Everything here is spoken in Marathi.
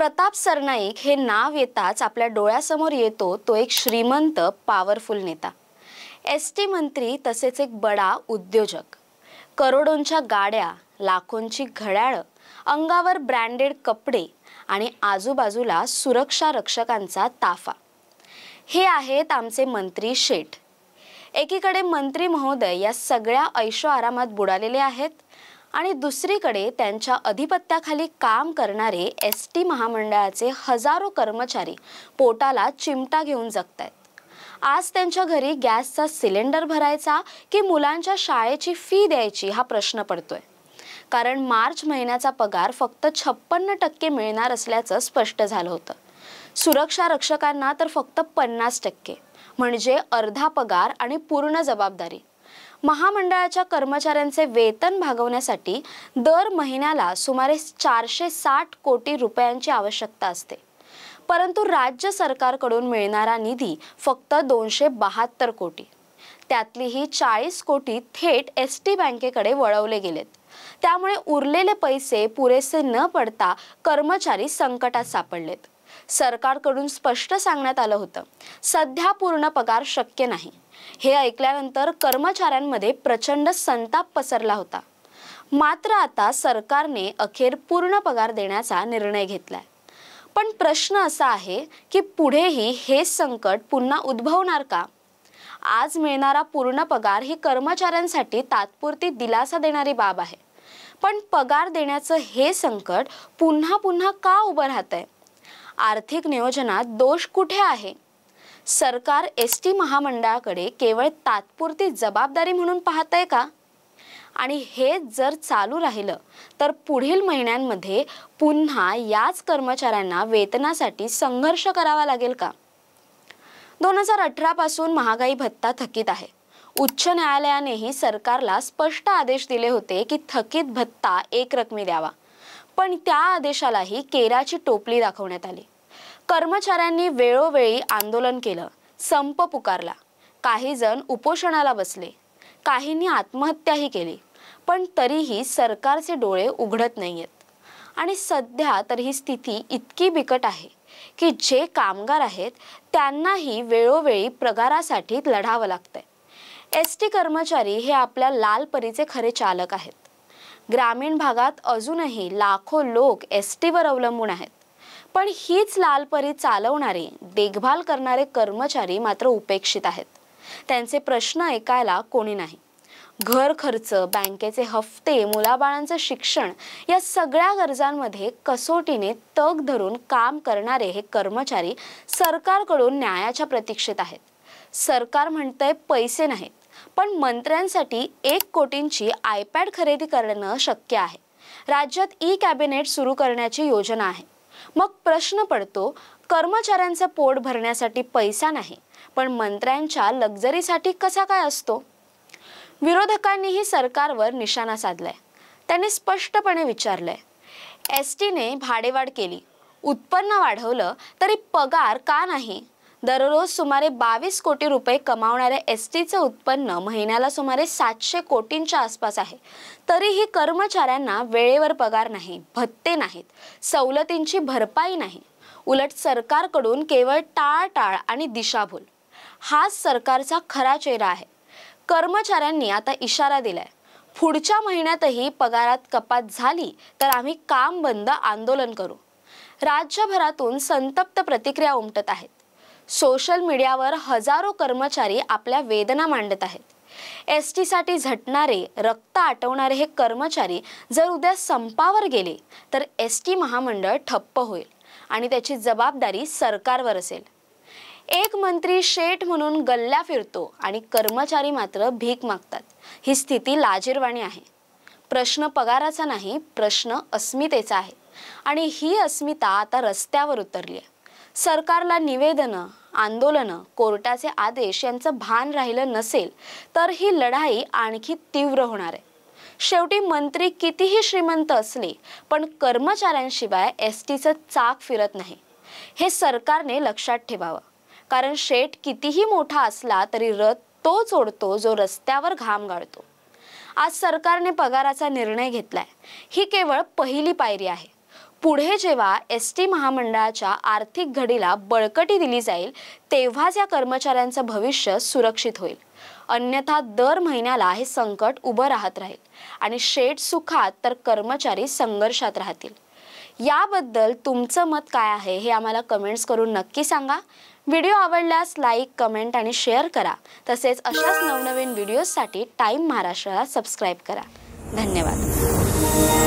प्रताप सरनाईक हे नाव येताच आपल्या डोळ्यासमोर येतो तो एक श्रीमंत पॉवरफुल नेता, एसटी मंत्री तसेच एक बडा उद्योजक। करोडोंच्या गाड्या, लाखोंची घड्याळं, अंगावर ब्रँडेड कपडे आणि आजूबाजूला सुरक्षा रक्षकांचा ताफा। हे आहेत आमचे मंत्री शेठ। एकीकडे मंत्री महोदय या सगळ्या ऐशो आरामात बुडालेले आहेत आणि दुसरीकडे त्यांच्या अधिपत्याखाली काम करणारे एसटी महामंडळाचे हजारो कर्मचारी पोटाला चिमटा घेऊन जगतायत। आज त्यांच्या घरी गॅसचा सिलेंडर भरायचा की मुलांच्या शाळेची फी द्यायची हा प्रश्न पडतोय, कारण मार्च महिन्याचा पगार फक्त 56% मिळणार असल्याचं स्पष्ट झालं होतं। सुरक्षा रक्षकांना तर फक्त 50%, म्हणजे अर्धा पगार आणि पूर्ण जबाबदारी। महामंडळाच्या कर्मचाऱ्यांचे वेतन भागवण्यासाठी दर महिन्याला सुमारे 460 कोटी रुपयांची आवश्यकता असते, परंतु राज्य सरकारकडून मिळणारा निधी फक्त 272 कोटी। त्यातलीही 40 कोटी थेट एसटी बँकेकडे वळवले गेलेत। त्यामुळे उरलेले पैसे पुरेसे न पडता कर्मचारी संकटात सापडलेत। सरकारकडून स्पष्ट सांगण्यात आलं होतं, सध्या पूर्ण पगार शक्य नाही। हे ऐकल्यानंतर कर्मचाऱ्यांमध्ये प्रचंड संताप पसरला होता। मात्र आता सरकारने अखेर पूर्ण पगार देण्याचा निर्णय घेतलाय। पण प्रश्न असा आहे की पुढेही हे संकट पुन्हा उद्भवणार का? आज मिळणारा पूर्ण पगार ही कर्मचाऱ्यांसाठी तात्पुरती दिलासा देणारी बाब आहे, पण पगार देण्याचं हे संकट पुन्हा पुन्हा का उभं राहतंय? आर्थिक नियोजनात दोष कुठे आहे? सरकार एसटी महामंडळाकडे केवळ तात्पुरती जबाबदारी म्हणून पाहतंय का? आणि हे जर चालू राहिलं तर पुढील महिन्यांमध्ये पुन्हा याच कर्मचाऱ्यांना वेतनासाठी संघर्ष करावा लागेल का? 2018 पासून महागाई भत्ता थकीत आहे। उच्च न्यायालयानेही सरकारला स्पष्ट आदेश दिले होते की थकीत भत्ता एकरकमी द्यावा, पण त्या आदेशालाही केराची टोपली दाखवण्यात आली। कर्मचाऱ्यांनी वेळोवेळी आंदोलन केलं, संप पुकारला, काही जण उपोषणाला बसले, काहींनी आत्महत्याही केली, पण तरीही सरकारचे डोळे उघडत नाहीयेत। आणि सध्या तर ही स्थिती इतकी बिकट आहे की जे कामगार आहेत त्यांनाही वेळोवेळी पगारासाठी लढावं लागतंय। एसटी कर्मचारी हे आपल्या लाल परीचे खरे चालक आहेत। ग्रामीण भागात अजूनही लाखो लोक एसटीवर अवलंबून आहेत, पण हीच लाल परी चालवणारे, देखभाल करणारे कर्मचारी मात्र उपेक्षित आहेत। त्यांचे प्रश्न ऐकायला कोणी नाही। घर खर्च, बँकेचे हफ्ते, मुलाबाळांचं शिक्षण या सगळ्या गरजांमध्ये कसोटीने तग धरून काम करणारे हे कर्मचारी सरकारकडून न्यायाच्या प्रतीक्षेत आहेत। सरकार म्हणतंय पैसे नाहीत, पण मंत्र्यांसाठी 1 कोटींची आयपॅड खरेदी करणं शक्य आहे। राज्यात ई-कॅबिनेट सुरू करण्याची योजना आहे। मग प्रश्न पडतो, कर्मचाऱ्यांचं पोट भरण्यासाठी पैसा नाही, पण मंत्र्यांच्या लक्झरीसाठी कसा काय असतो? विरोधकांनीही सरकारवर निशाणा साधलाय। त्यांनी स्पष्टपणे विचारलंय, एसटीने भाडेवाढ केली, उत्पन्न वाढवलं, तरी पगार का नाही? दररोज सुमारे 22 कोटी रुपये कमावणाऱ्या एसटीचं उत्पन्न महिन्याला सुमारे 700 कोटींच्या आसपास आहे, तरीही कर्मचाऱ्यांना वेळेवर पगार नाही, भत्ते नाहीत, सवलतींची भरपाई नाही। उलट सरकारकडून केवळ टाळाटाळ आणि दिशाभूल हाच सरकारचा खरा चेहरा आहे। कर्मचाऱ्यांनी आता इशारा दिलाय, पुढच्या महिन्यातही पगारात कपात झाली तर आम्ही काम बंद आंदोलन करू। राज्यभरातून संतप्त प्रतिक्रिया उमटत आहेत। सोशल मीडियावर हजारो कर्मचारी आपल्या वेदना मांडत आहेत। एसटी साठी झटणारे, रक्त आटवणारे हे कर्मचारी जर उद्या संपावर गेले तर एसटी महामंडळ ठप्प होईल आणि त्याची जबाबदारी सरकारवर असेल। एक मंत्री शेठ म्हणून गल्ल्या फिरतो आणि कर्मचारी मात्र भीक मागतात। ही स्थिती लाजिरवाणी आहे। प्रश्न पगाराचा नाही, प्रश्न अस्मितेचा आहे आणि ही अस्मिता आता रस्त्यावर उतरली आहे। सरकारला निवेदनं, आंदोलनं, कोर्टाचे आदेश यांचं भान राहिलं नसेल तर ही लढाई आणखी तीव्र होणार आहे। शेवटी मंत्री कितीही श्रीमंत असले पण कर्मचाऱ्यांशिवाय एसटीचं चाक फिरत नाही, हे सरकारने लक्षात ठेवावं। कारण शेठ कितीही मोठा असला तरी रथ तोच ओढतो जो रस्त्यावर घाम गाळतो। आज सरकारने पगाराचा निर्णय घेतलाय, ही केवळ पहिली पायरी आहे। पुढे जेव्हा एसटी महामंडळाच्या आर्थिक घडीला बळकटी दिली जाईल तेव्हाच या कर्मचाऱ्यांचं भविष्य सुरक्षित होईल. अन्यथा दर महिन्याला हे संकट उभं राहत राहील आणि शेठ सुखात तर कर्मचारी संघर्षात राहतील. याबद्दल तुमचं मत काय आहे हे आम्हाला कमेंट्स करून नक्की सांगा. व्हिडिओ आवडल्यास लाईक, कमेंट आणि शेअर करा. तसेच अशाच नवनवीन व्हिडिओजसाठी टाइम महाराष्ट्राला सबस्क्राईब करा. धन्यवाद.